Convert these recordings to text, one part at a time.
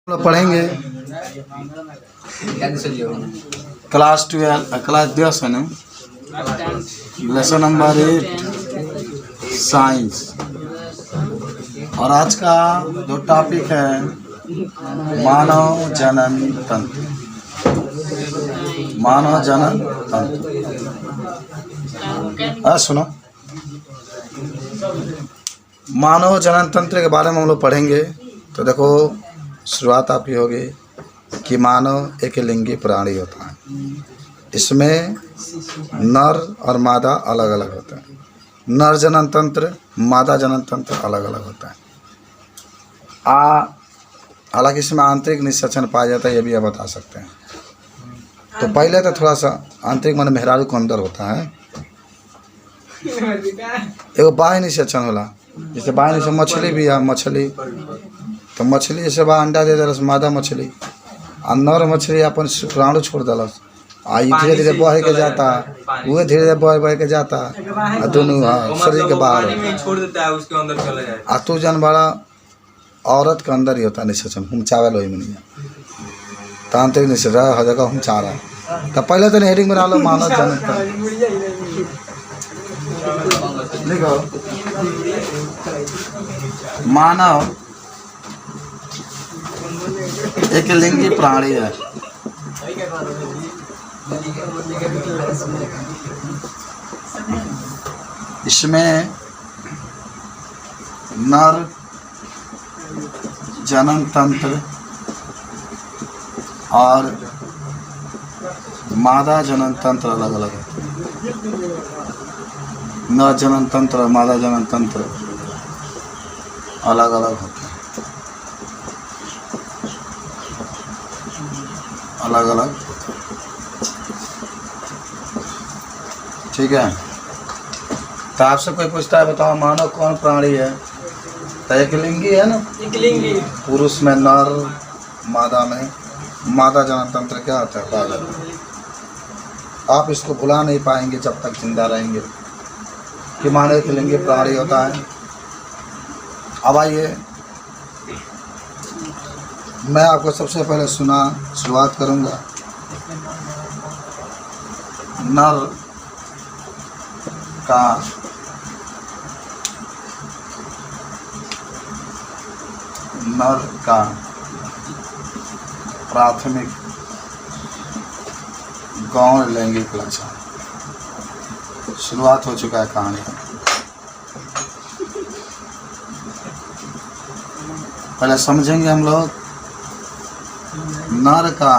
लोग पढ़ेंगे class 12 class 10 है ना, लेसन नंबर 8 साइंस। और आज का जो टॉपिक है मानव जनन तंत्र। मानव जनन तंत्र सुनो, मानव जनन तंत्र के बारे में हम लोग पढ़ेंगे। तो देखो, शुरुआत आपकी होगी कि मानव एक लिंगी प्राणी होता है। इसमें नर और मादा अलग अलग होता है। नर जनन तंत्र, मादा जनन तंत्र अलग अलग होता है। हालांकि इसमें आंतरिक निषेचन पाया जाता है, ये भी आप बता सकते हैं। तो पहले तो थोड़ा सा आंतरिक मन मेहरारू को अंदर होता है, एगो बाह्य निषेचन होला। जैसे बाह्य निषेचन मछली भी है, मछली तो मछली जैसे बा अंडा दे दिलस मादा मछली, आ नर मछली अपन शुक्राणु छोड़ दिलस, आ धीरे धीरे बह के जाता, वो धीरे धीरे बह के जाता, दोनों शरीर के बाहर छोड़ देता है, उसके अंदर चला जाता है। तू जन बड़ा औरत के अंदर ही होता है निषेचन, हम चावल वही में नहीं तांत्रिक निषेचन हर जगह हम चाह रहा है। तो पहले तो हेडिंग बना लो मानव जनन लिखो। मानव एक लिंगी प्राणी है। इसमें नर जनन तंत्र और मादा जनन तंत्र अलग अलग है। नर जनन तंत्र और मादा जनन तंत्र अलग अलग होते हैं, अलग अलग। ठीक है, तो आपसे कोई पूछता है बताओ मानव कौन प्राणी है, तो एक लिंगी है ना, एक लिंगी। पुरुष में नर, मादा में मादा जनन तंत्र क्या होता है, बालक। आप इसको भुला नहीं पाएंगे जब तक जिंदा रहेंगे कि मानव एक लिंगी प्राणी होता है। अब आइए, मैं आपको सबसे पहले शुरुआत करूंगा नर का प्राथमिक गौण लैंगिक लक्षण। शुरुआत हो चुका है कहानी। पहले समझेंगे हम लोग नर का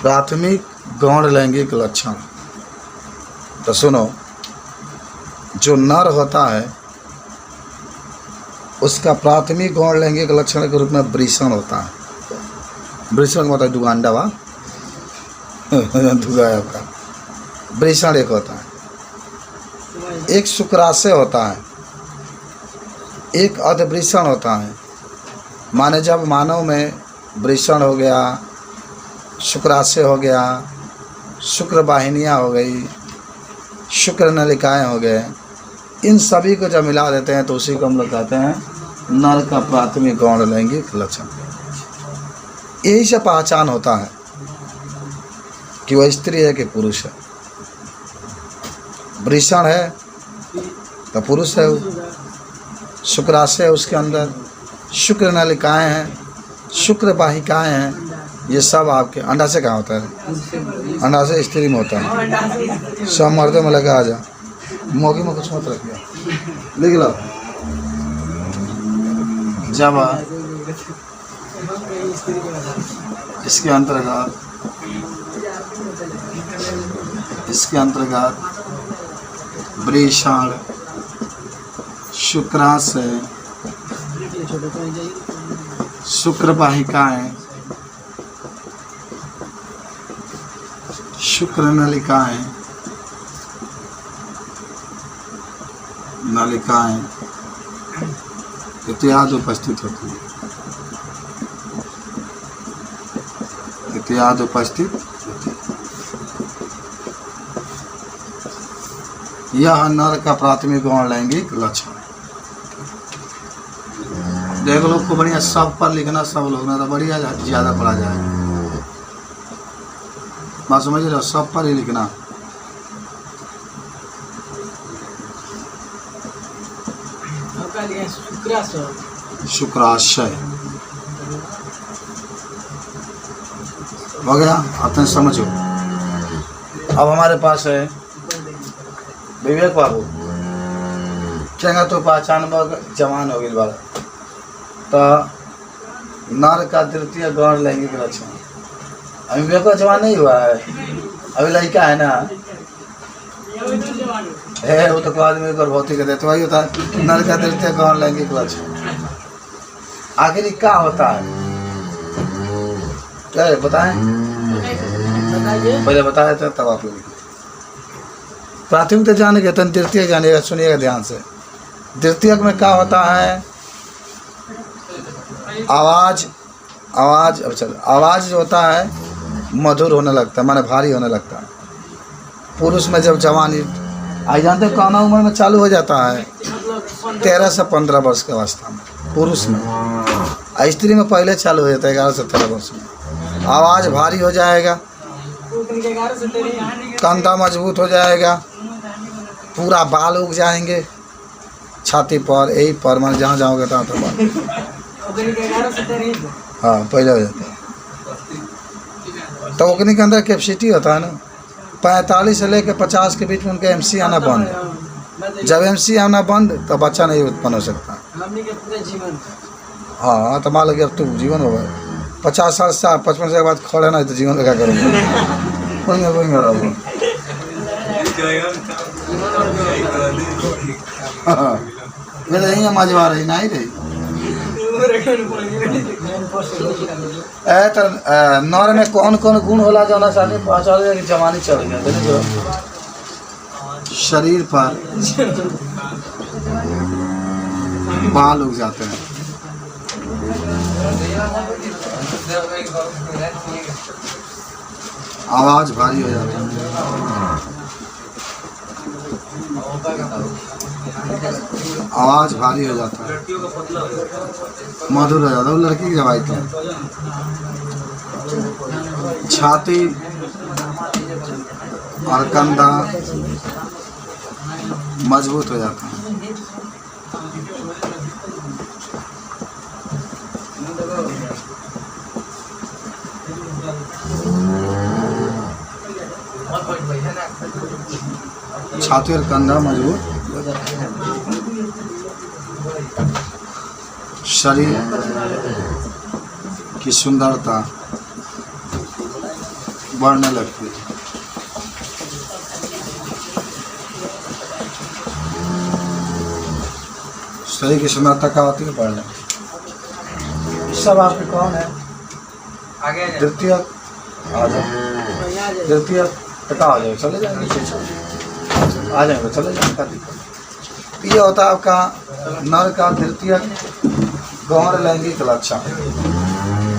प्राथमिक गौण लैंगिक लक्षण। तो सुनो, जो नर होता है उसका प्राथमिक गौण लैंगिक लक्षण के रूप में वृषण होता है। वृषण का मतलब दुगांडा वा दुगाया का वृषण एक होता है। एक शुक्राशय होता है, एक अधवृषण होता है। माने जब मानव में वृषण हो गया, शुक्राशय हो गया, शुक्र वाहिनियाँ हो गई, शुक्र नलिकाएँ हो गए, इन सभी को जब मिला देते हैं तो उसी को हम लोग कहते हैं नर का प्राथमिक गौण लैंगिक लक्षण। यही से पहचान होता है कि वह स्त्री है कि पुरुष है। वृषण है तो पुरुष है, शुक्राशय है, उसके अंदर शुक्र नलिकाएँ हैं, शुक्र वाहिकाएँ हैं। ये सब आपके अंडा से कहाँ होता है, अंडा से स्त्री में होता है। सब मर्दों में लगा आ जा, मौके में कुछ मत रखिए, लिख लो। जब इसके अंतर्गत वृषण, शुक्राशय, शुक्र वाहिकाएँ, शुक्र नलिकाएँ इत्यादि उपस्थित होती है। इत्यादि उपस्थित होती है। यह नर का प्राथमिक गौण लैंगिक लक्षण। देख लोग को बढ़िया सब पर लिखना, सब लोग ना तो बढ़िया ज़्यादा पढ़ा जाए। बात समझ रहे हो, सब पर ही लिखना। शुक्राशय हो गया, अब तुम समझो। अब हमारे पास है विवेक बाबू, चंगा तो पहचान जवान हो गई वाला, तो नर का तृतीय गौण लैंगिक लक्षण। अभी विवेक जवान नहीं हुआ है, अभी लड़का है ना, है वो तो आदमी को भौतिक देते वही होता है नर का तृतीय गौण लैंगिक लक्षण। आखिर क्या होता है, क्या है बताएं, पहले बताया था तब आप लोग प्राथमिक तो जानेंगे, तन तृतीय जानिएगा, सुनिएगा ध्यान से। तृतीयक में क्या होता है, आवाज अब चल, आवाज जो होता है मधुर होने लगता है, माने भारी होने लगता है। पुरुष में जब जवानी आई जानते हो कौन उम्र में चालू हो जाता है, 13 से 15 वर्ष के अवस्था में पुरुष में। स्त्री में पहले चालू हो जाता है 11 से 13 वर्ष में। आवाज़ भारी हो जाएगा, कंधा मजबूत हो जाएगा, पूरा बाल उग जाएंगे छाती पर, यही पर मन जहाँ जाओगे तहाँ तो बाल। हाँ पहले हो जाता है। तो ओकनी के अंदर कैपेसिटी होता है ना 45 से लेकर 50 के बीच में उनका MC आना बंद है। जब MC आना बंद तो बच्चा नहीं उत्पन्न हो सकता। हाँ तो मान लो कि अब तू जीवन होगा 50 साल से 55 के बाद खड़े ना तो जीवन में क्या करोगे। मैं तो यही मजवा रही नहीं रही तो नर में कौन कौन गुण होला जो ना सामने पहुँचा कि जवानी चढ़ गया। शरीर पर बाल उग जाते हैं, आवाज भारी हो जाती है, आवाज भारी हो जाता है, मधुर हो जाता है। वो लड़की की जवाई तो छाती और कंधा मजबूत हो जाता है। छाती और कंधा मजबूत, शरीर की सुंदरता बढ़ने लगती है। शरीर की सुंदरता क्या होती है, बढ़ने। सब आपके कौन है, द्वितीय आ जाओ, द्वितीय टका आ जाओ, चले जाएंगे आ जाएंगे, चले जाएंगे। दिक्कत ये होता है आपका नर का तृतीय गौण लैंगिक लक्षण।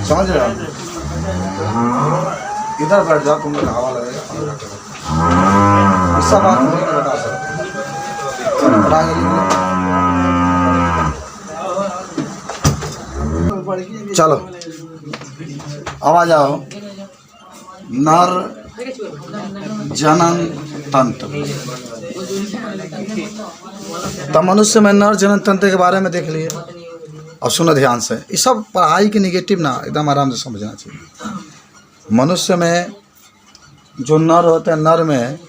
समझ रहे हो, इधर बैठ जाओ, तुम लोग हवा लगेगा। सब बात नहीं बता सकते, चलो अब आ जाओ नर जनन तंत्र। तो मनुष्य में नर जनन तंत्र के बारे में देख लिए। और सुनो ध्यान से, ये सब पढ़ाई के निगेटिव ना, एकदम आराम से समझना चाहिए। मनुष्य में जो नर होता है, नर में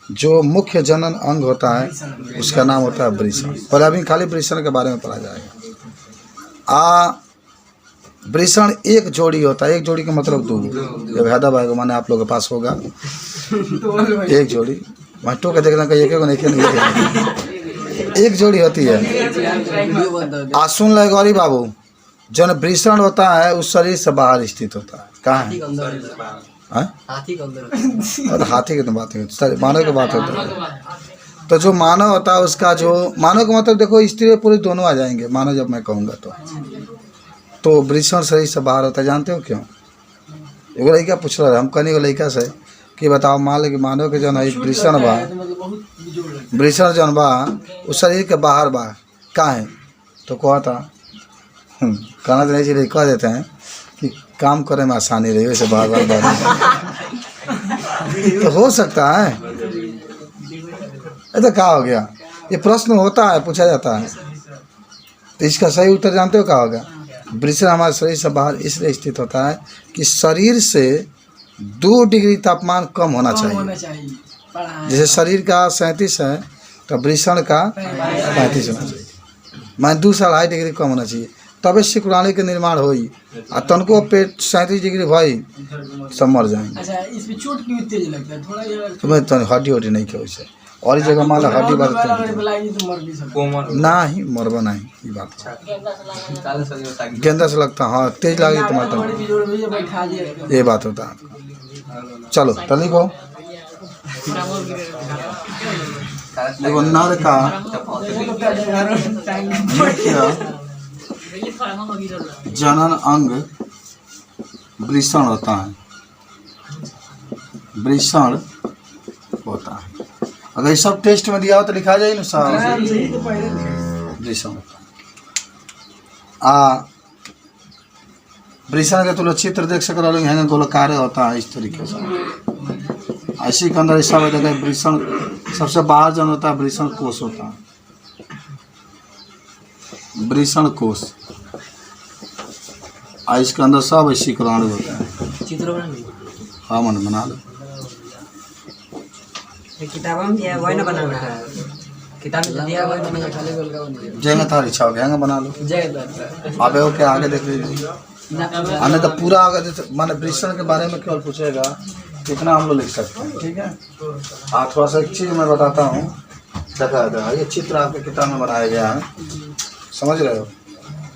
जो मुख्य जनन अंग होता है उसका नाम होता है वृषण। पर अभी खाली वृषण के बारे में पढ़ा जाएगा। वृषण एक जोड़ी होता है, एक जोड़ी का मतलब दो। जब हैदराबाद को माने आप लोगों के पास होगा एक जोड़ी, वहाँ टो के देखना कहीं एक नहीं, एक जोड़ी होती है। सुन ले गौरी बाबू, जो वृषण होता है उस शरीर से बाहर स्थित होता है। कहाँ है, हाथी की तो बात है, मानव की बात होती है। तो जो मानव होता है उसका जो मानव का मतलब देखो, स्त्री पुरुष दोनों आ जाएंगे मानव जब मैं कहूँगा तो वृषण शरीर से बाहर होता है। जानते हो क्यों? एगो लड़का पूछ रहा है, हम कहीं लड़का से कि बताओ मान लो कि मानव के जन है वृषण बा, वृषण जन बा उस शरीर के बाहर बा, का है तो कहा था कहना तो नहीं चाहिए, कह देते हैं कि काम करने में आसानी रही, वैसे बार बार तो हो सकता है। ये तो क्या हो गया, ये प्रश्न होता है, पूछा जाता है, तो इसका सही उत्तर जानते हो क्या होगा? वृषण हमारे शरीर से बाहर इसलिए स्थित होता है कि शरीर से 2 डिग्री तापमान कम होना चाहिए। जैसे शरीर का 37 है तो वृषण का 35 होना चाहिए, मैं 2.5 डिग्री कम होना चाहिए, तबे शुक्राणु के निर्माण होई। आ तनको पेट 37 डिग्री भाई सब मर जाएंगे। अच्छा, इसमें चोट क्यों तेज लगता है? थोड़ा ये तुम्हें तो हड्डी वड्डी नहीं क्यों से, और इस जगह मान लो हड्डी बात तो मर भी सकता ना ही मरबा नहीं, ये बात गेंदा से लगता, हाँ तेज लगी तुम्हारा, बैठा दिया। ये बात होता है। चलो तो लिखो, देखो नर का मुख्य जनन अंग वृषण होता है, वृषण होता है। अगर ये सब टेस्ट में दिया हो तो लिखा जाए ना साहब, वृषण होता है। वृषण के तो लोग चित्र देख सक रहे हैं, गोलकार होता है इस तरीके से। ऐसे के अंदर ऐसा होता है वृषण सबसे बाहर जन होता है, वृषण कोष होता है, वृषण कोष। इसके अंदर सब ऐसी शुक्राणु होता है। चित्र हाँ मन बना लो, किताब में दिया वही ना बनाना है, किताब में दिया वही बनाना, खाली गोल का नहीं। जगह था इच्छा हो गया बना लो। जय आगे हो के आगे देख लीजिए, आने तो पूरा आगे माने वृषण के बारे में केवल पूछेगा कितना हम लोग लिख सकते हैं, ठीक है। थोड़ा सा एक चीज़ मैं बताता हूँ, देखा ये चित्र आपके किताब में बनाया गया है, समझ रहे हो।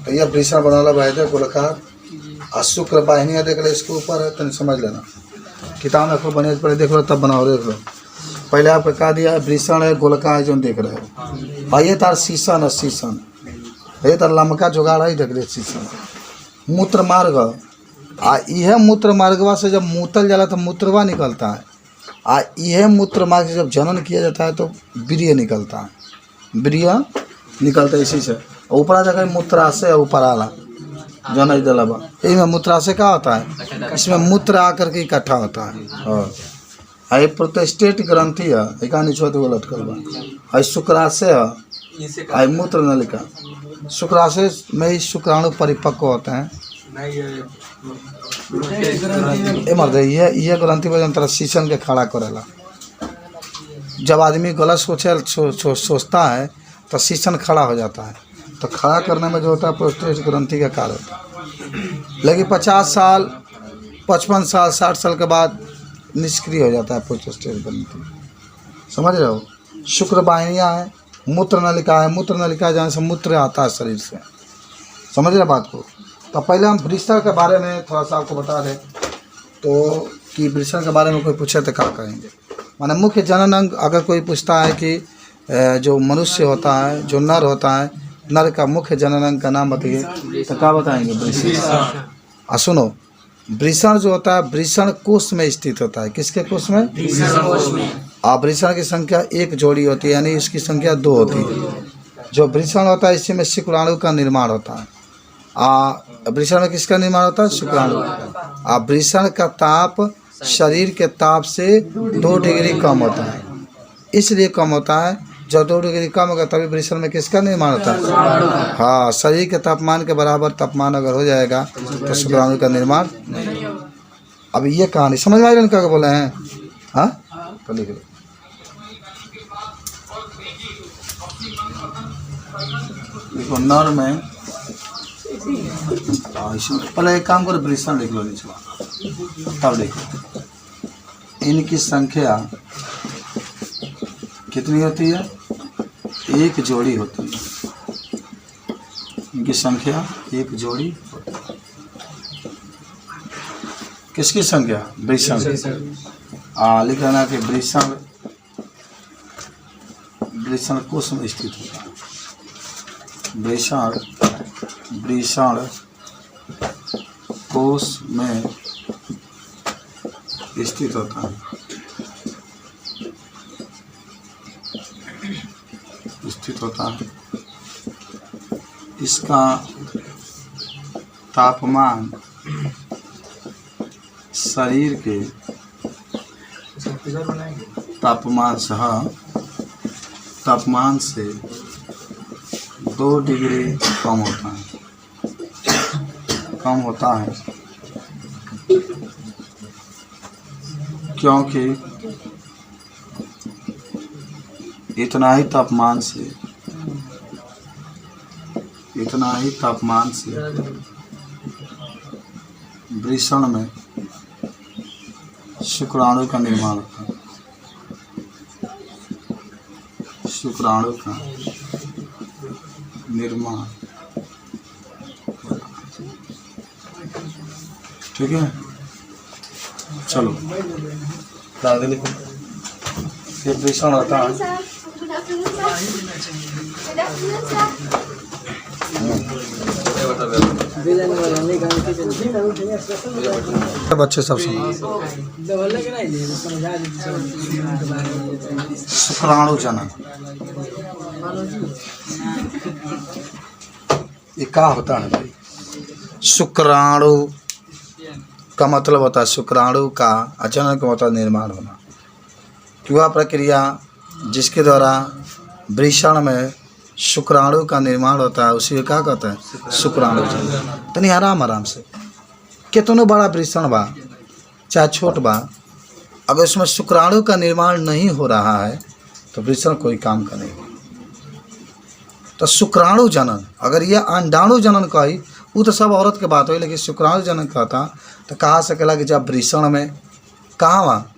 तो ये वृषण बनाना भाई गोलकार और शुक्र वाहिनी देख लो, इसके ऊपर है तो समझ लेना। किताब में खूब बने पहले देख लो, तब बनाओ, देख लो। पहले आपको कहा दिया वृषण है, गोलकार है, जो देख रहे हो। ये तार शीशन है, शीशन ये तार लमका जुगाड़ है, देख रहे शीशन। मूत्र मार्ग, यह मूत्र मार्गवा से जब मूतल जाला तो मूत्रवा निकलता है, यह मूत्र मार्ग से जब जनन किया जाता है तो वीर्य निकलता है, वीर्य निकलता है इसी से। ऊपरा जगह मूत्राशय ऊपर आला जन दलबा, इसमें मूत्राशय क्या होता है, इसमें मूत्र आकर के इकट्ठा होता है। और ये प्रोस्टेट ग्रंथि है, एक नीचे तो लटकल बा। शुक्राशय है, मूत्र नलिका। शुक्राशय में ही शुक्राणु परिपक्व होते हैं। ये ग्रंथि पर तरह शीशन के खड़ा करेला। जब आदमी गलत सोचता है तो शीशन खड़ा हो जाता है, तो खड़ा करने में जो होता है प्रोस्टेट ग्रंथि का कार्य होता है। लेकिन 50 साल 55 साल 60 साल के बाद निष्क्रिय हो जाता है प्रोस्टेट ग्रंथि, समझ रहे हो। शुक्र वाहिनियाँ है, मूत्र नलिका है, मूत्र नलिका जहाँ से मूत्र आता है शरीर से, समझ रहे बात को। तो पहले हम वृषण के बारे में थोड़ा सा आपको बता दें, तो कि वृषण के बारे में कोई पूछे तो क्या कहेंगे। माने मुख्य जनन अंग अगर कोई पूछता है कि जो मनुष्य होता है, जो नर होता है, नर का मुख्य जनन अंग का नाम बताइए, तो क्या बताएंगे, वृषण। सुनो, वृषण जो होता है वृषण कोष में स्थित होता है। किसके कोष में? वृषण की संख्या 1 जोड़ी होती है, यानी इसकी संख्या 2 होती है। जो वृषण होता है इसी में शुक्राणु का निर्माण होता है। वृषण में किसका निर्माण होता है? शुक्राणु। वृषण का ताप शरीर के ताप से 2 डिग्री कम होता है, इसलिए कम होता है। जब 2 डिग्री कम होगा तभी वृषण में किसका निर्माण होता है? हाँ, शरीर के तापमान के बराबर तापमान अगर हो जाएगा तो शुक्राणु का निर्माण नहीं। अब ये कहानी समझ में आ रही, क्या बोले हैं? हाँ, तो लिख लो। देखो नर में पहले एक काम करो, वृषण लिख लो नीचे, तब देखो इनकी संख्या कितनी होती है? 1 जोड़ी होती है। इनकी संख्या 1 जोड़ी होती है। किसकी संख्या? वृषण। लिखना कि वृषण कोष में स्थित होता है। वृषण कोष में स्थित होता है, स्थित होता है। इसका तापमान शरीर के तापमान से 2 डिग्री कम होता है क्योंकि इतना ही तापमान से वृषण में शुक्राणु का निर्माण होता है। शुक्राणु का निर्माण, ठीक है। चलो दादी लिखो, ये वृषण होता है। बच्चे सब सुनो। शुक्राणु जनन ये क्या होता है भाई? शुक्राणु का मतलब होता है, शुक्राणु का अचानक होता निर्माण होना। वह प्रक्रिया जिसके द्वारा वृषण में शुक्राणु का निर्माण होता है उसी को क्या कहते हैं? शुक्राणु जनन। तनी आराम से कितनो बड़ा वृषण बा चाहे छोट बा, अगर उसमें शुक्राणु का निर्माण नहीं हो रहा है तो वृषण कोई काम का नहीं। तो शुक्राणु जनन, अगर यह अंडाणु जनन कही वो तो सब औरत के बात हुई, लेकिन शुक्राणु जनन कहता तो कहा सकेला कि जब वृषण में कहाँ वहाँ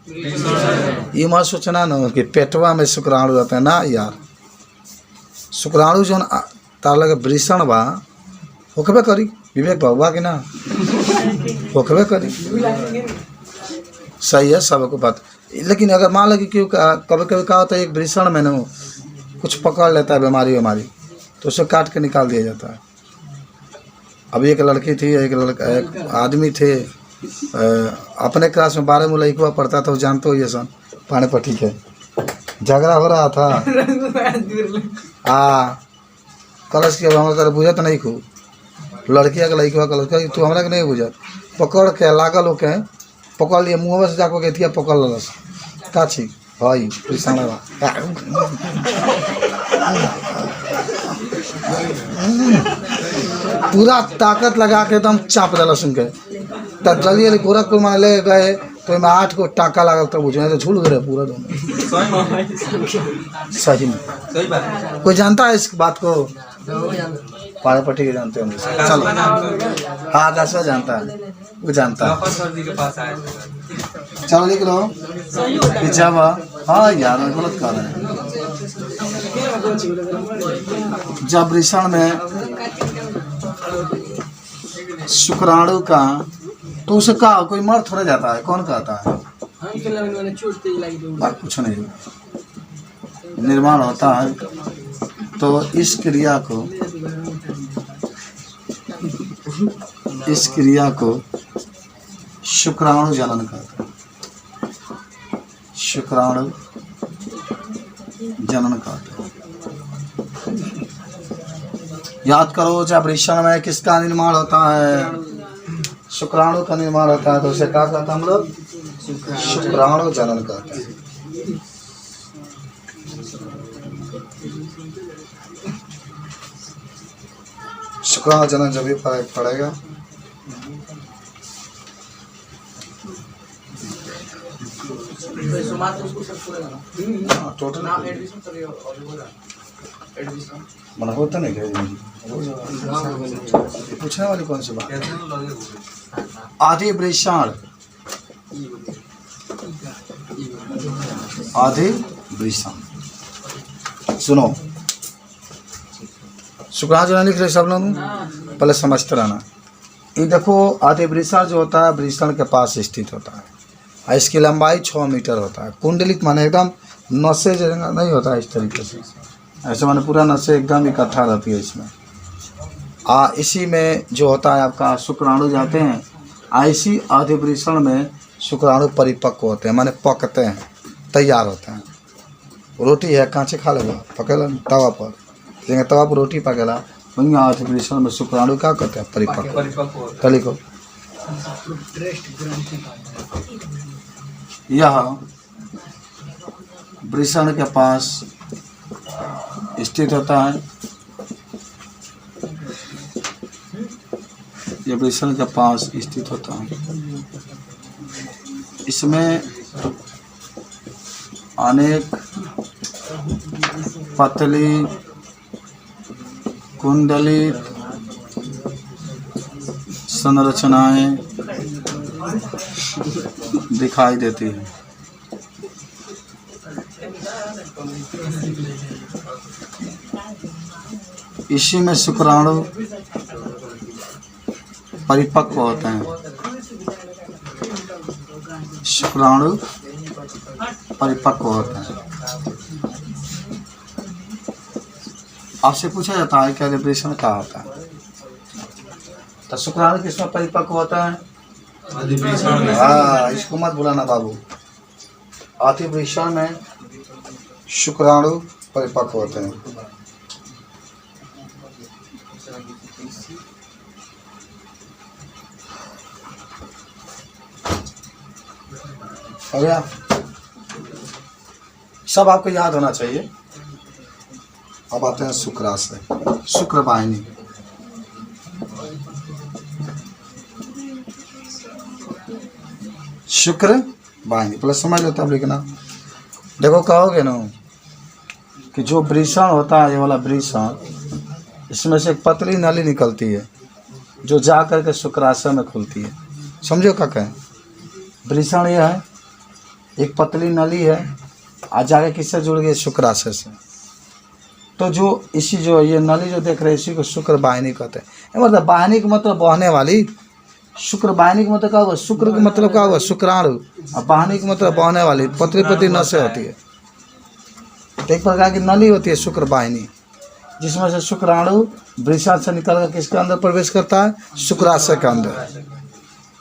ये मत सोचना न कि पेटवा में शुक्राणु रहता है ना यार। शुक्राणु जौन तार लगे वृषण बा होकबे करी, विवेक बाबा कि ना होकबे करी, सही है सबको बात। लेकिन अगर मान लगे क्यों कभी कभी कहा होता है एक वृषण में न कुछ पकड़ लेता है बीमारी तो उसे काट के निकाल दिया जाता है। अभी एक लड़की थी, एक आदमी थे, अपने क्लास में 12 में लड़का पढ़ता था, वो जानते हो ये सन पानी पट्टी के झगड़ा हो रहा था। कलश के हमारा बुझत नहीं खूब, लड़किया के लड़का कलश के तू हमारा के नहीं बुझत, पकड़ के लागल होके पकड़ लिए मुँह से जाकर के थिया पकड़ लस काछी भाई पूरा ताकत लगा के एकदम चाप दिला सुन के। तब जल्दी गोरखपुर में ले गए तो मैं 8 को टाका लगा तब बुझे तो झूल गए पूरा दोनों। सही में कोई जानता है इस बात को? पाड़े पट्टी के जानते होंगे। चलो हाँ दसवा जानता है, वो जानता है। चलो लिख लो जब, हाँ यार गलत कर रहे हैं। जब वृषण में शुक्राणु का तो उसे कहा कोई मर थोड़ा जाता है, कौन कहता है? कुछ नहीं, निर्माण होता है। तो इस क्रिया को शुक्राणु जनन कहते हैं। शुक्राणु जनन कहते हैं। याद करो जब वृषण में किसका निर्माण होता है? शुक्राणु का निर्माण होता है तो उसे क्या कहते हैं हम लोग? शुक्राणु जनन कहते हैं। शुक्राणु जनन जब भी पड़ेगा टोटल मन होता नहीं क्या पूछने वाली कौन सी बात? आधि वृषण, आधि वृषण सुनो, शुक्राणु जनन लिख रहे सब लोग, पहले समझते रहना। ये देखो आधि वृषण जो होता है वृषण के पास स्थित होता है और इसकी लंबाई 6 मीटर होता है। कुंडलिक माने एकदम नसें नहीं होता है इस तरीके से, ऐसे माने पूरा नसें एकदम इकट्ठा रहती है इसमें। इसी में जो होता है आपका शुक्राणु जाते हैं, इसी आधि वृषण में शुक्राणु परिपक्व होते हैं, माने पकते हैं, तैयार होते हैं। रोटी है कांचे खा लेगा, पकेला तवा पर, लेकिन तवा पर रोटी पकेला वहीं आठ वृषण में शुक्राणु क्या कहते हैं? परिपक्व। तली को यह वृषण के पास स्थित होता है। यह वृषण के पास स्थित होता है। इसमें अनेक पतली कुंडलित संरचनाएं दिखाई देती है। इसी में शुक्राणु परिपक्व होते हैं। शुक्राणु परिपक्व होता है। आपसे पूछा जाता है क्या वृषण क्या होता है? तो शुक्राणु किसमें परिपक्व होता है? हाँ, इसको मत भुलाना बाबू। अति वृषण में शुक्राणु परिपक्व होते हैं। अरे सब आपको याद होना चाहिए। अब आते हैं शुक्राशय, शुक्र वाहिनी। शुक्र वाहिनी प्लस समझ लेते हैं लिखना। देखो कहोगे ना कि जो वृषण होता है, ये वाला वृषण, इसमें से एक पतली नली निकलती है जो जा करके शुक्राशय में खुलती है। समझो क्या कहें? वृषण ये है, एक पतली नली है, आज जाके किससे जुड़ गई? शुक्राशय से। तो जो इसी जो ये नली जो देख रहे हैं, इसी को शुक्र वाहिनी कहते हैं। मतलब वाहिनी का मतलब बहने वाली, शुक्र वाहिनी का मतलब क्या हुआ? शुक्र का मतलब क्या हुआ? शुक्राणु। और वाहिनी का मतलब बहने वाली, पतली पतली नसें होती है। तो एक प्रकार की नली होती है शुक्र वाहिनी, जिसमें से शुक्राणु वृषण से निकल कर किसके अंदर प्रवेश करता है? शुक्राशय के अंदर।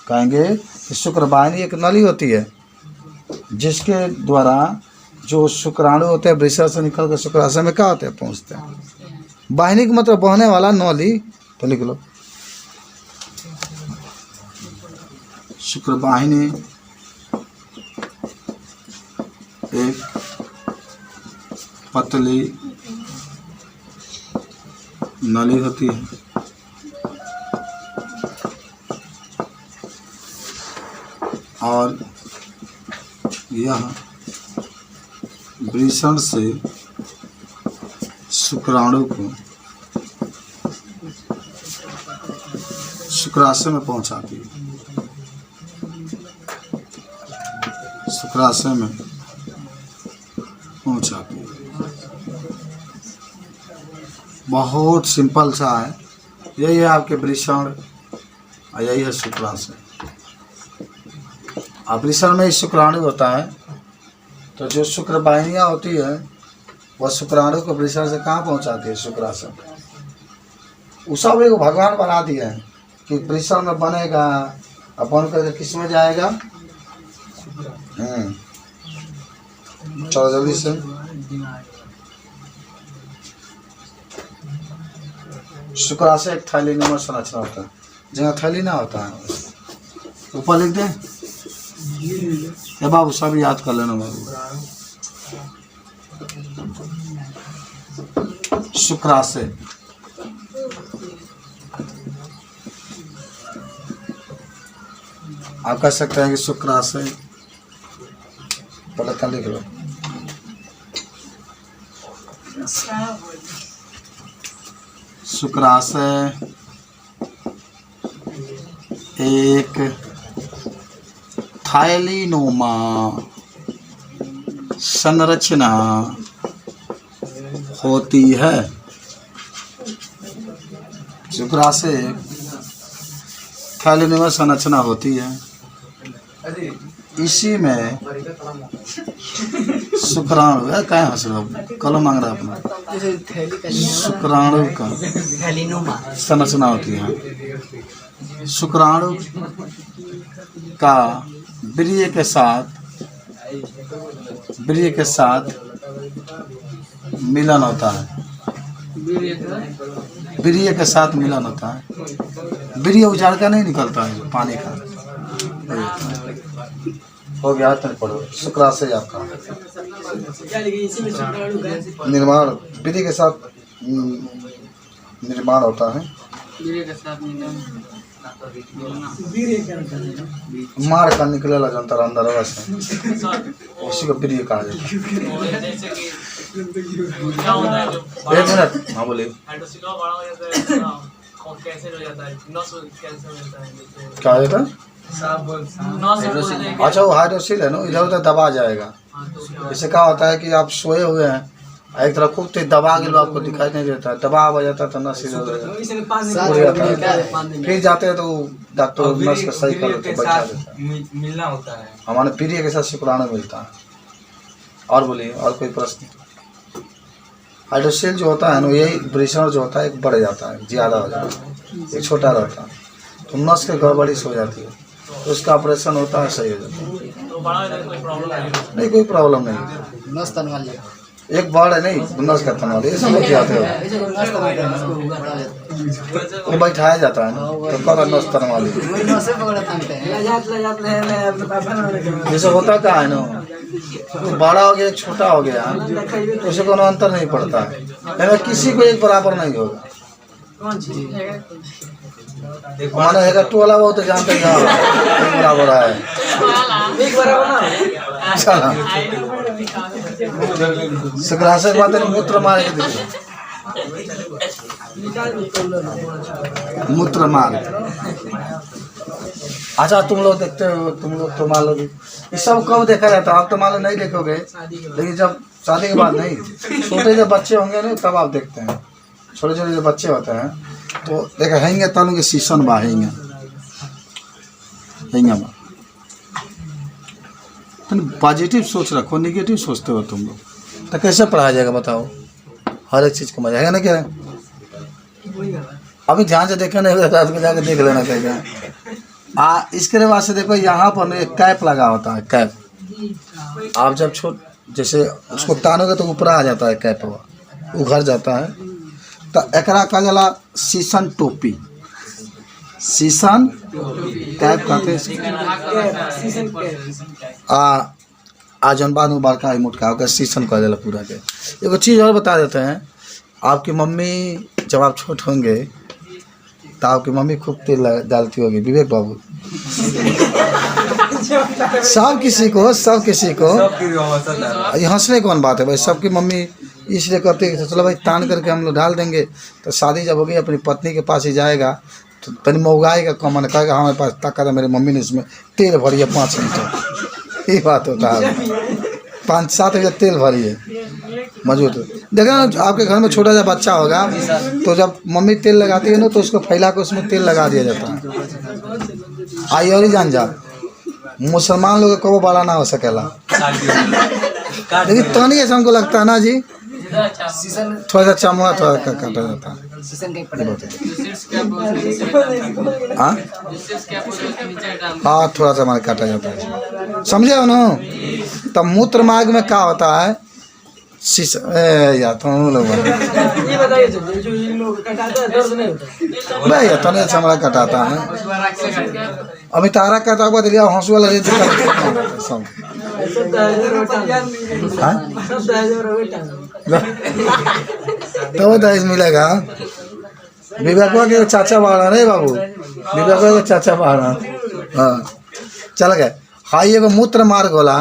कहेंगे कि शुक्र वाहिनी एक नली होती है जिसके द्वारा जो शुक्राणु होते हैं वृषण से निकल कर शुक्राशय में क्या होते हैं? पहुँचते हैं। वाहिनी का मतलब बहने वाला, नली। तो लिख लो शुक्र वाहिनी एक पतली नली होती है और यह वृषण से शुक्राणु को शुक्राशय में पहुंचाती है। शुक्राशय में पहुंचाती है। बहुत सिंपल सा है। यही है आपके वृषण और यही है शुक्राशय। अब वृषण में ही शुक्राणु होता है, तो जो शुक्र वाहिनियाँ होती है वह शुक्राणु को वृषण से कहाँ पहुँचाती है? शुक्राशय। उसा भी को भगवान बना दिया है कि वृषण में बनेगा, अब बन करके किस में जाएगा? चलो जल्दी से। शुक्राशय एक थैली नंबर संरचना होता है। जहाँ थैली ना होता है ऊपर लिख दे। ये बाबू सब याद कर लेना बाबू। शुक्राशय आप कह सकते हैं कि शुक्राशय, पहले लिख लो। शुक्राशय एक थैलीनुमा संरचना होती है। शुक्राशय थैलीनुमा संरचना होती है। इसी में शुक्राणु है, क्या हंस रहा हूँ? कलम मांग रहा अपना। शुक्राणु का संरचना होती है। शुक्राणु का वीर्य के साथ मिलन होता है। वीर्य के साथ मिलन होता है। वीर्य उजाड़ का नहीं निकलता है, पानी का हो गया। तो पढ़ो शुक्राशय आपका निर्माण वीर्य के साथ निर्माण होता है। मार का निकलेला जंतर अंदर से उसी को वीर्य कहा जाता है। एक मिनट, हाँ बोलिए। क्या होता है? अच्छा वो हाइड्रोसिल है ना, इधर उधर दबा जाएगा। इससे क्या होता है कि आप सोए हुए हैं, एक तरफ खूब तेज दबा के आपको दिखाई नहीं देता है, दबा आ जाता है तो नस इधर उड़ जाता है। फिर जाते हैं तो डॉक्टर नस का सही कर देते, बैठा देता है। मिलना होता है हमारे पीढ़ी के साथ शुक्राणु मिलता है। और बोलिए, और कोई प्रश्न? हाइड्रोसिल जो होता है ना, यही वृषण जो होता है एक बढ़ जाता है, ज़्यादा हो जाता है, एक छोटा रहता है तो नस के गड़बड़ी हो जाती है, तो उसका ऑपरेशन होता है, सही हो जाता है। नहीं कोई प्रॉब्लम नहीं, नस तनवा ले एक बार है नहीं नस का तनवा ये सब लोग आते हो, वो बैठाया जाता है ना तो कौन नस तनवा ले। जैसे होता क्या है ना, बड़ा हो गया एक छोटा हो गया तो उसे कोनो अंतर नहीं पड़ता है, लेकिन किसी को एक बराबर नहीं होगा। हमारा है टोला वो तो जानते हैं एक बराबर है, चला शुक्राशय के बाद मूत्र मार के देखो, मूत्र मार। अच्छा तुम लोग देखते हो, तुम लोग तो मान लो ये सब कब देखा जाता है? आप तो मान लो नहीं देखोगे, लेकिन जब शादी के बाद नहीं, छोटे जब बच्चे होंगे ना तब आप देखते हैं। छोटे छोटे जो बच्चे होते हैं तो देखा हैंगे तनु के सीसन बा हैंगे बा। तुम पॉजिटिव सोच रखो, निगेटिव सोचते हो तुम लोग तो कैसे पढ़ाया जाएगा बताओ? हर एक चीज़ को मजा है ना क्या? अभी ध्यान से देखा नहीं होगा तो जाकर देख लेना चाहिए। इसके बाद से देखो यहाँ पर एक कैप लगा होता है, कैप। आप जब जैसे उसको तानोगे तो ऊपर आ जाता है कैप, उघर जाता है तो एकरा का जला सीसन टोपी, सीसन कैप कहते हैं। जौन बाद में बड़का मोटका होकर सीसन कह दिला पूरा के। एगो चीज़ और बता देते हैं, आपकी मम्मी जब आप छोट होंगे तो आपकी मम्मी खूब तेल डालती होगी, विवेक बाबू। सब किसी को ये हंसने कौन बात है भाई, सबकी मम्मी इसलिए कहती है कि चलो भाई तान करके हम लोग डाल देंगे तो शादी जब होगी अपनी पत्नी के पास ही जाएगा तो तनी महंगाएगा, कम कहेगा हमारे पास ताकत है, मेरी मम्मी ने इसमें तेल भरी है 5 लीटर। ये बात होता है, 5-7 लीटर तेल भरी है मौजूद। देखा ना आपके घर में छोटा सा बच्चा होगा तो जब मम्मी तेल लगाती है ना तो उसको फैला कर उसमें तेल लगा दिया जाता है। आई और ही जान जा, मुसलमान लोग को बड़ा ना हो सकेला, लेकिन तो नहीं ऐसा हमको लगता है ना जी, थोड़ा सा चमड़ा थोड़ा काटा जाता है। हाँ थोड़ा सा हमारे काटा जाता है, समझे हो ना? तब मूत्र मार्ग में क्या होता है? या तो लोग भाई तो नहीं चमड़ा कटाता है। अभी तारा काटा हुआ दिया हंसुआ लगे तो दहेज मिलेगा। विवेकवा के चाचा बाड़ा नहीं बाबू, विवेकवा के चाचा बाड़ा। हाँ चल गए। हाँ ये मूत्र मार्ग होला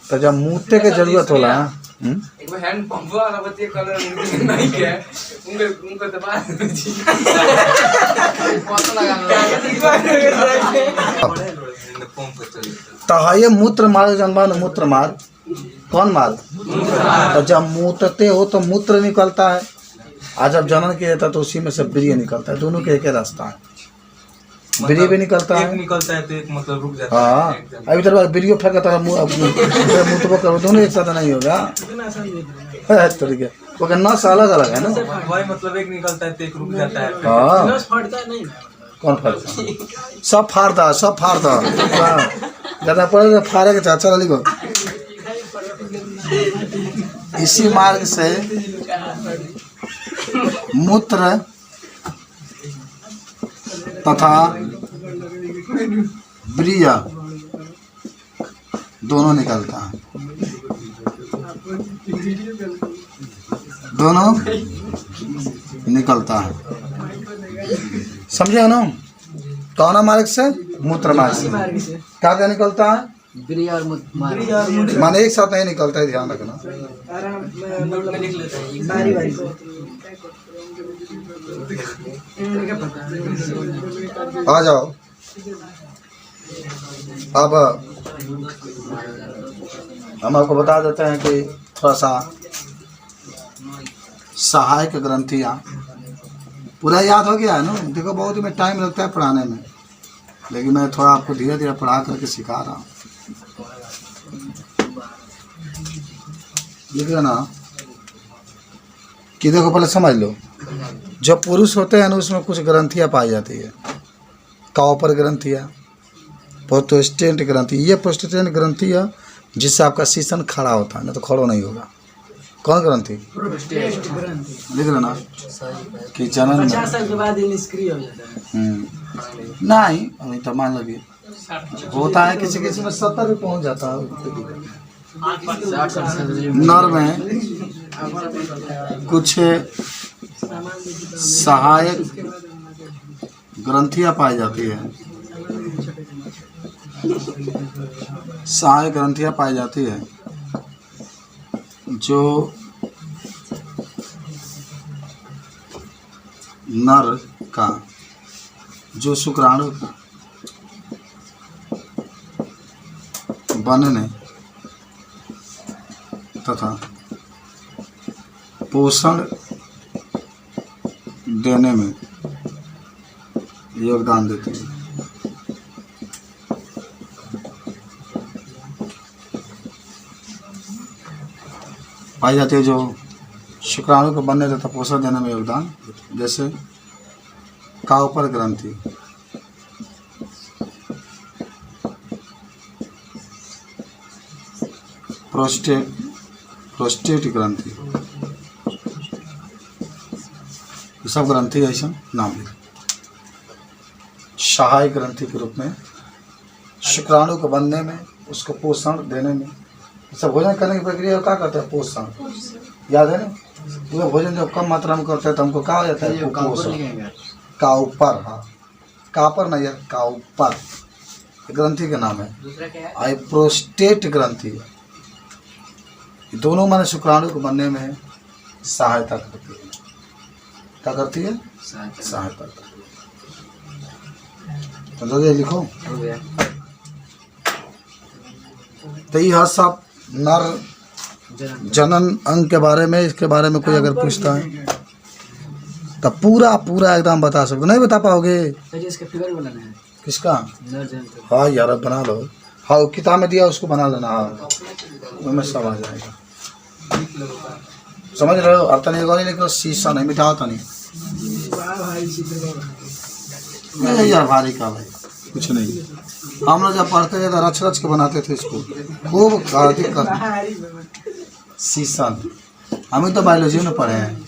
तो जब मूत्र के जरूरत होला तो ये मूत्र मार्ग जनबान, मूत्र मार्ग कौन मार्ग? तो जब मूत्रते हो तो मूत्र निकलता है, और जब जनन किया जाता है तो उसी में से वीर्य निकलता है। दोनों के एक रास्ता है, वीर्य भी निकलता है, तो एक मतलब रुक जाता है। हाँ अभी तरह वीडियो फेंकता है मुँह तो करो, दोनों एक साथ नहीं होगा तरीके वो नस अलग अलग है ना, वही मतलब एक निकलता है तो एक रुक जाता है। हाँ कौन फाड़ता? सब फाड़ता, सब फाड़ता ज़्यादा पड़े फाड़े के चाचा वाली को। इसी मार्ग से मूत्र तथा ब्रिय दोनों निकलता है, दोनों निकलता है। समझे ना? कौन मार्ग से? मूत्र मार्ग से। क्या क्या निकलता है? ब्रिय और मूत्र माने एक साथ नहीं निकलता है, ध्यान रखना। आ जाओ। अब हम आपको बता देते हैं कि थोड़ा सा सहायक ग्रंथियाँ पूरा याद हो गया है ना? देखो बहुत में टाइम लगता है पढ़ाने में, लेकिन मैं थोड़ा आपको धीरे धीरे पढ़ा करके सिखा रहा हूँ। लिख लेना कि देखो पहले समझ लो, जो पुरुष होते हैं ना उसमें कुछ ग्रंथियाँ पाई जाती है। कॉपर ग्रंथियाँ, प्रोस्टेट ग्रंथि, ये प्रोस्टेट ग्रंथि है जिससे आपका शीशन खड़ा होता है, नहीं तो खड़ो नहीं होगा। कौन ग्रंथि? लिख लेना कि जनन 50 साल के बाद ये निष्क्रिय हो जाता है। नहीं, अभी तो मान लगे होता है, किसी किसी में 70 भी पहुंच जाता है। नर में कुछ सहायक ग्रंथियाँ पाई जाती है, सहायक ग्रंथियाँ पाई जाती है जो नर का, जो शुक्राणु का बनने तथा पोषण देने में योगदान देती है। पाई जाती है जो शुक्राणु को बनने तथा पोषण देने में योगदान, जैसे काउपर ग्रंथि, प्रोस्टेट ग्रंथि, ये सब ग्रंथि ऐसा नाम लिख। सहायक ग्रंथि के रूप में शुक्राणु को बनने में, उसको पोषण देने में, सब भोजन करने की प्रक्रिया क्या करते हैं? पोषण। याद है ना? वो भोजन जब कम मात्रा में करते हैं तो हमको क्या हो जाता है? कुपोषण। काउपर, हाँ कापर नहीं है, काउपर ग्रंथि का नाम है। दूसरा क्या है? आई प्रोस्टेट ग्रंथि, दोनों माने शुक्राणु को बनने में सहायता करती है। क्या करती है? सहायता करती है। तो ये लिखो। हो गया। तो यह सब नर जनन अंग के बारे में, इसके बारे में कोई अगर पूछता है तो पूरा पूरा एकदम बता सकते। नहीं बता पाओगे? इसका फिगर बनाना है। किसका? नर्जन। हाँ यार अब बना लो। हाँ किताब में दिया उसको बना लेना। हाँ उसमें सब आ जाएगा। समझ रहे हो? अब तनी गौरी लिख लो, शीशा नहीं मिटाओ तनी। नहीं यार भारी का भाई कुछ नहीं। हम लोग जब पढ़ते थे तो रच रच के बनाते थे इसको, खूब दिक्कत। शीशन हमें तो बायोलॉजी में पढ़े हैं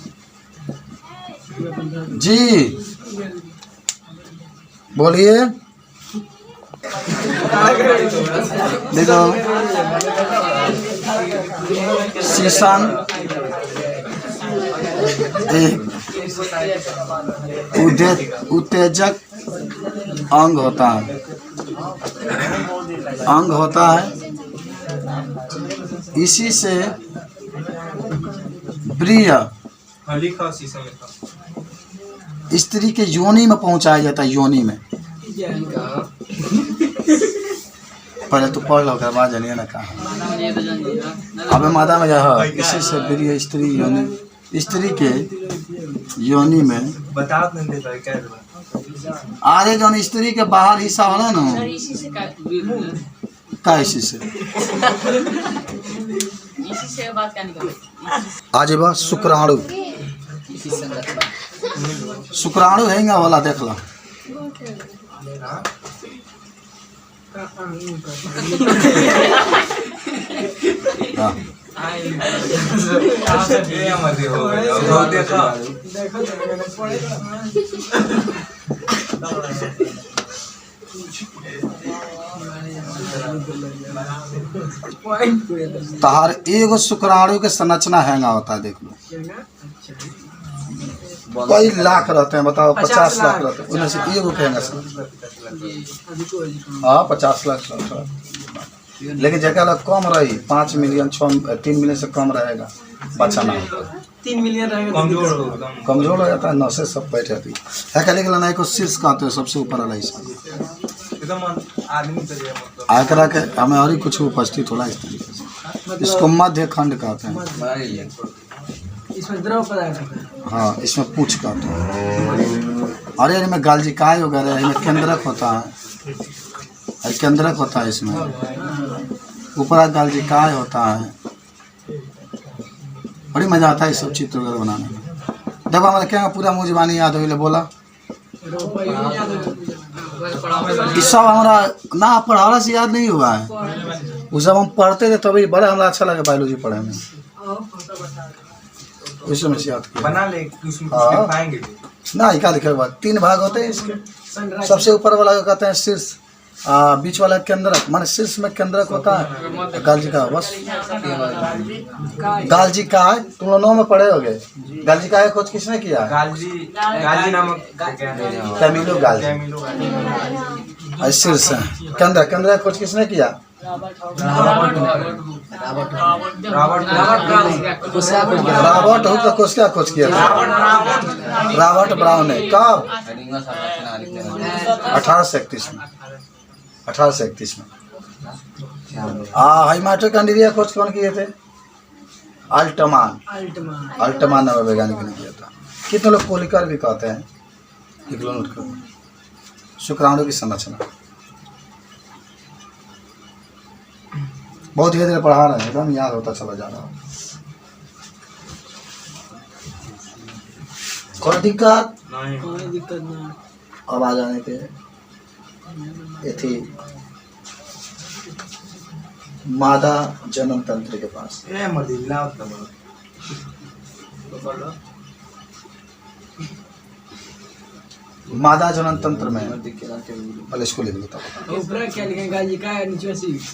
जी। बोलिए। देखो शीशन एक उत्तेजक अंग होता है, अंग होता है। इसी से ब्रिय लिखा शीशा में था। स्त्री के योनि में पहुंचाया जाता है। योनि में पहले तो पढ़ लो, कर बाद जानिए ना कहा। अब मादा में जा, इसी से ब्रिय स्त्री योनि, स्त्री के योनि में बता नहीं देता क्या है। आगे जो स्त्री के बाहर हिस्सा होला ना, का इसी से बात क्या निकल आज बा शुक्राणु, शुक्राणु हैंगा वाला देख लो। हाँ तहार एगो शुक्राणु के संरचना हैंगा होता है, देख लो। कई लाख रहते हैं, बताओ 50 लाख रहते हैं, उनमें से एगो के हैंगा संरचना। हाँ 50 लाख, लेकिन जगह कम रही 5 मिलियन 3 मिलियन से कम रहेगा, बचाना होता है। 3 मिलियन रहेगा कमजोर हो जाता है, नसें सब बैठ जाती है। कहने के लिए को शीर्ष कहते हैं, सबसे ऊपर वाला हिस्सा। एकदम आदमी तो ये मतलब आकरा के हमें और ही कुछ उपस्थित होला इस तरीके से, इसको मध्य खंड कहते हैं। इसमें द्रव पदार्थ होता है। हाँ, इसमें पूछ कहते हैं। अरे इनमें गालजिकाय वगैरह, इनमें केंद्रक होता है, केंद्रक होता है इसमें, ऊपर गालजिकाय होता है। बड़ी मजा आता है सब चित्र वगैरह बनाने में। जब हमारे क्या पूरा मुँह जबानी याद हो बोला, इस सब हमारा ना पढ़ाने से याद नहीं हुआ है। वो जब हम पढ़ते थे तभी बड़ा हमारा अच्छा लगा बायोलॉजी पढ़े में, उस समय से याद किया। बना ले उसमें कुछ हाँ। लिखाएंगे भी। ना क्या लिखे हुआ, 3 भाग होते हैं इसके। सबसे ऊपर वाला को कहते हैं शीर्ष, बीच वाला केंद्रक, माने शीर्ष में केंद्रक होता है, गालजिका बस। गालजिकाय तुम लोग 9 में पढ़े होगे। गालजिकाय खोज किसने किया? गालजी नामक कैमिलो गालजी। Camillo Golgi. शीर्ष है केंद्र, केंद्र खोज किसने किया? रॉबर्ट हुक का खोज क्या खोज किया था? रॉबर्ट ब्राउन ने। कब? 1831 में। 1831 में। माइटोकॉन्ड्रिया खोज कौन किए थे? अल्टमान नाम वैज्ञानिक ने किया था। कितने लोग कोलिकर भी कहते हैं। शुक्राणु की संरचना बहुत धीरे धीरे पढ़ा रहे हैं, एकदम याद होता चला जा रहा है। कोई दिक्कत? कोई दिक्कत नहीं। अब आ जाने पे ये थी मादा जन्म तंत्र के पास। मादा जनन तंत्र में पहले इसको लिख लेता हूँ। ऊपर क्या लिखेंगे? गालजिकाय, नीचे शीर्ष।